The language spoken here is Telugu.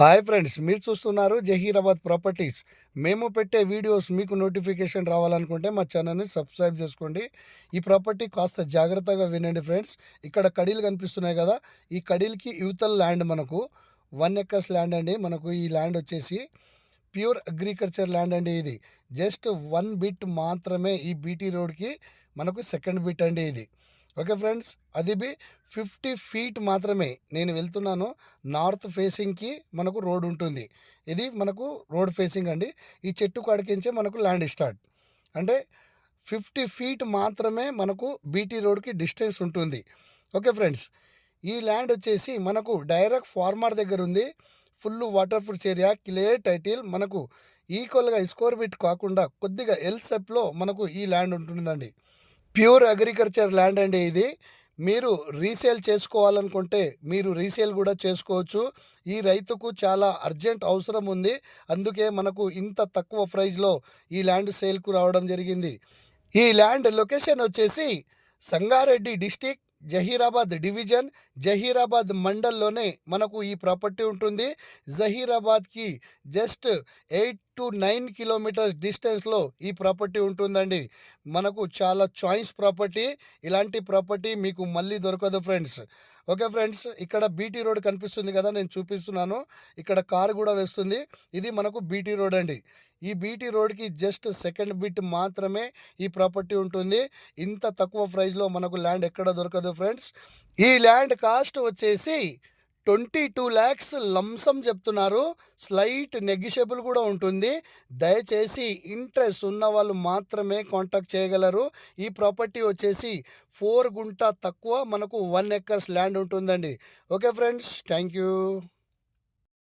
హాయ్ ఫ్రెండ్స్, మీరు చూస్తున్నారు జహీరాబాద్ ప్రాపర్టీస్. మేము పెట్టే వీడియోస్ మీకు నోటిఫికేషన్ రావాలనుకుంటే మా ఛానల్ని సబ్స్క్రైబ్ చేసుకోండి. ఈ ప్రాపర్టీ కాస్త జాగ్రత్తగా వినండి ఫ్రెండ్స్. ఇక్కడ కడీలు కనిపిస్తున్నాయి కదా, ఈ కడీలకి యువతల ల్యాండ్ మనకు 1 ఎకర్స్ ల్యాండ్ అండి. మనకు ఈ ల్యాండ్ వచ్చేసి ప్యూర్ అగ్రికల్చర్ ల్యాండ్ అండి. ఇది జస్ట్ 1 బిట్ మాత్రమే ఈ బీటీ రోడ్కి మనకు సెకండ్ బిట్ అండి ఇది. ఓకే ఫ్రెండ్స్, అది బి 50 ఫీట్ మాత్రమే నేను వెళ్తున్నాను. నార్త్ ఫేసింగ్కి మనకు రోడ్ ఉంటుంది. ఇది మనకు రోడ్ ఫేసింగ్ అండి. ఈ చెట్టు కాడికించే మనకు ల్యాండ్ స్టార్ట్ అంటే 50 ఫీట్ మాత్రమే మనకు బీటీ రోడ్కి డిస్టెన్స్ ఉంటుంది. ఓకే ఫ్రెండ్స్, ఈ ల్యాండ్ వచ్చేసి మనకు డైరెక్ట్ ఫార్మర్ దగ్గర ఉంది. Full water proof area, clear title. మనకు ఈక్వల్గా స్కోర్ బిట్ కాకుండా కొద్దిగా ఎల్ సెప్లో మనకు ఈ ల్యాండ్ ఉంటుందండి. ప్యూర్ అగ్రికల్చర్ ల్యాండ్ అండి ఇది. మీరు రీసేల్ చేసుకోవాలనుకుంటే మీరు రీసేల్ కూడా చేసుకోవచ్చు. ఈ రైతుకు చాలా అర్జెంట్ అవసరం ఉంది, అందుకే మనకు ఇంత తక్కువ ప్రైస్లో ఈ ల్యాండ్ సేల్కు రావడం జరిగింది. ఈ ల్యాండ్ లొకేషన్ వచ్చేసి సంగారెడ్డి డిస్టిక్, జహీరాబాద్ డివిజన్, జహీరాబాద్ మండల్లోనే మనకు ఈ ప్రాపర్టీ ఉంటుంది. జహీరాబాద్కి జస్ట్ 8 to 9 కిలోమీటర్స్ డిస్టెన్స్లో ఈ ప్రాపర్టీ ఉంటుందండి. మనకు చాలా చాయిస్ ప్రాపర్టీ. ఇలాంటి ప్రాపర్టీ మీకు మళ్ళీ దొరకదు ఫ్రెండ్స్. ఓకే ఫ్రెండ్స్, ఇక్కడ బీటీ రోడ్ కనిపిస్తుంది కదా, నేను చూపిస్తున్నాను. ఇక్కడ కారు కూడా వేస్తుంది. ఇది మనకు బీటీ రోడ్ అండి. ఈ బీటీ రోడ్కి జస్ట్ సెకండ్ బిట్ మాత్రమే ఈ ప్రాపర్టీ ఉంటుంది. ఇంత తక్కువ ప్రైస్లో మనకు ల్యాండ్ ఎక్కడ దొరకదు ఫ్రెండ్స్. ఈ ల్యాండ్ కాస్ట్ వచ్చేసి 22 lakhs లంసం చెప్తున్నారు. స్లైట్ నెగిషియబుల్ కూడా ఉంటుంది. దయచేసి ఇంట్రెస్ట్ ఉన్న వాళ్ళు మాత్రమే కాంటాక్ట్ చేయగలరు. ఈ ప్రాపర్టీ వచ్చేసి 4 గుంట తక్కువ మనకు 1 ఎకర్స్ ల్యాండ్ ఉంటుందండి. Okay friends, thank you.